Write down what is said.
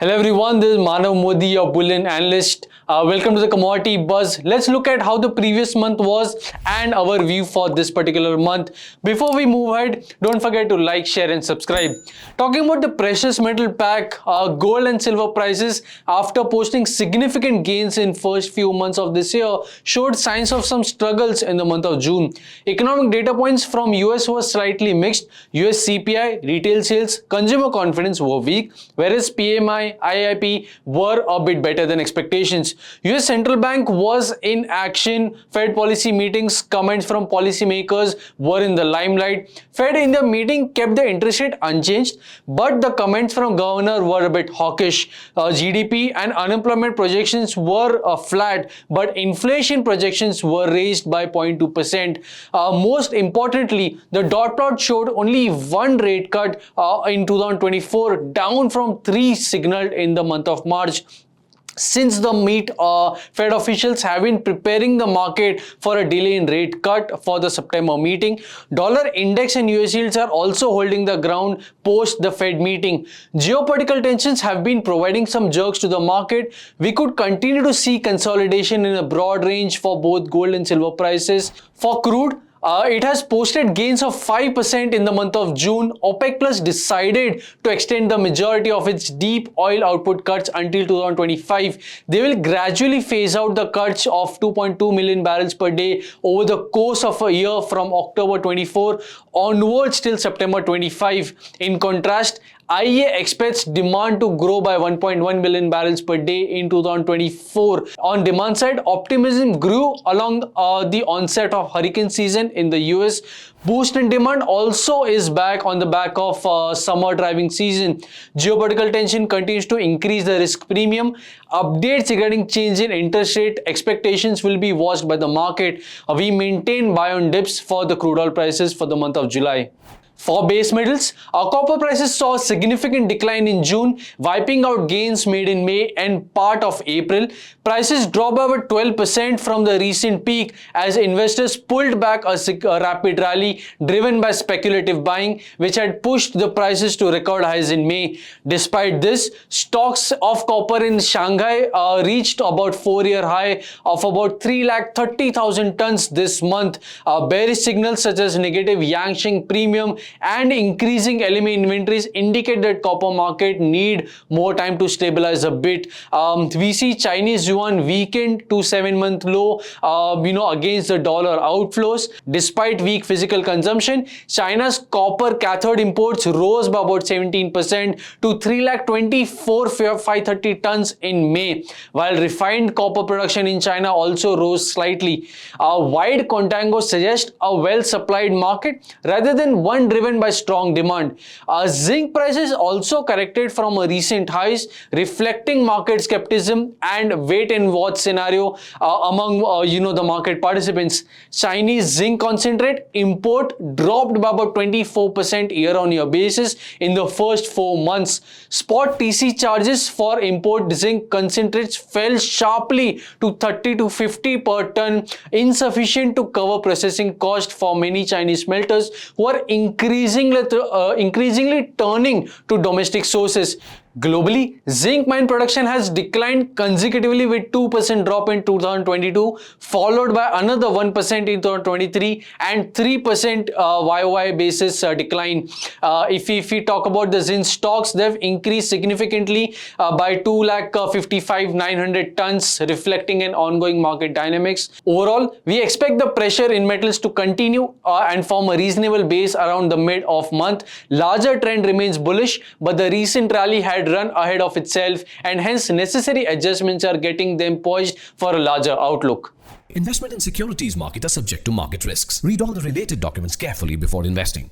Hello everyone, this is Manav Modi, your bullion analyst. Welcome to the Commodity Buzz. Let's look at how the previous month was and our view for this particular month. Before we move ahead, don't forget to like, share and subscribe. Talking about the precious metal pack, gold and silver prices after posting significant gains in first few months of this year showed signs of some struggles in the month of June. Economic data points from US were slightly mixed. US CPI, retail sales, consumer confidence were weak, whereas PMI, IIP were a bit better than expectations. US Central Bank was in action. Fed policy meetings, comments from policymakers were in the limelight. Fed in the meeting kept the interest rate unchanged, but the comments from governor were a bit hawkish. GDP and unemployment projections were flat, but inflation projections were raised by 0.2%. Most importantly, the dot plot showed only one rate cut in 2024, down from three signaled in the month of March. Since the meet, Fed officials have been preparing the market for a delay in rate cut for the September meeting. Dollar index and US yields are also holding the ground post the Fed meeting. Geopolitical tensions have been providing some jerks to the market. We could continue to see consolidation in a broad range for both gold and silver prices. For crude, it has posted gains of 5% in the month of June. OPEC Plus decided to extend the majority of its deep oil output cuts until 2025. They will gradually phase out the cuts of 2.2 million barrels per day over the course of a year from October 24 onwards till September 25. In contrast, IEA expects demand to grow by 1.1 million barrels per day in 2024. On demand side, optimism grew along the onset of hurricane season in the US. Boost in demand also is back on the back of summer driving season. Geopolitical tension continues to increase the risk premium. Updates regarding change in interest rate expectations will be watched by the market. We maintain buy on dips for the crude oil prices for the month of July. For base metals, our copper prices saw a significant decline in June, wiping out gains made in May and part of April. Prices dropped by about 12% from the recent peak as investors pulled back a rapid rally driven by speculative buying, which had pushed the prices to record highs in May. Despite this, stocks of copper in Shanghai reached about 4-year high of about 330,000 tons this month. Bearish signals such as negative Yangsheng premium and increasing LME inventories indicate that copper market need more time to stabilize a bit. We see Chinese yuan weakened to 7-month low, against the dollar outflows. Despite weak physical consumption, China's copper cathode imports rose by about 17% to 324,530 tons in May, while refined copper production in China also rose slightly. Wide contango suggests a well-supplied market rather than one driven by strong demand. Zinc prices also corrected from a recent highs, reflecting market skepticism and wait and watch scenario among the market participants. Chinese zinc concentrate import dropped by about 24% year-on-year basis in the first 4 months. Spot TC charges for import zinc concentrates fell sharply to 30 to 50 per ton, insufficient to cover processing cost for many Chinese smelters who are increasingly turning to domestic sources. Globally, zinc mine production has declined consecutively with 2% drop in 2022, followed by another 1% in 2023 and 3% YOY basis decline. If we talk about the zinc stocks, they've increased significantly by 2,55,900 tons, reflecting an ongoing market dynamics. Overall, we expect the pressure in metals to continue and form a reasonable base around the mid of month. Larger trend remains bullish, but the recent rally had run ahead of itself and hence necessary adjustments are getting them poised for a larger outlook. Investment in securities market are subject to market risks. Read all the related documents carefully before investing.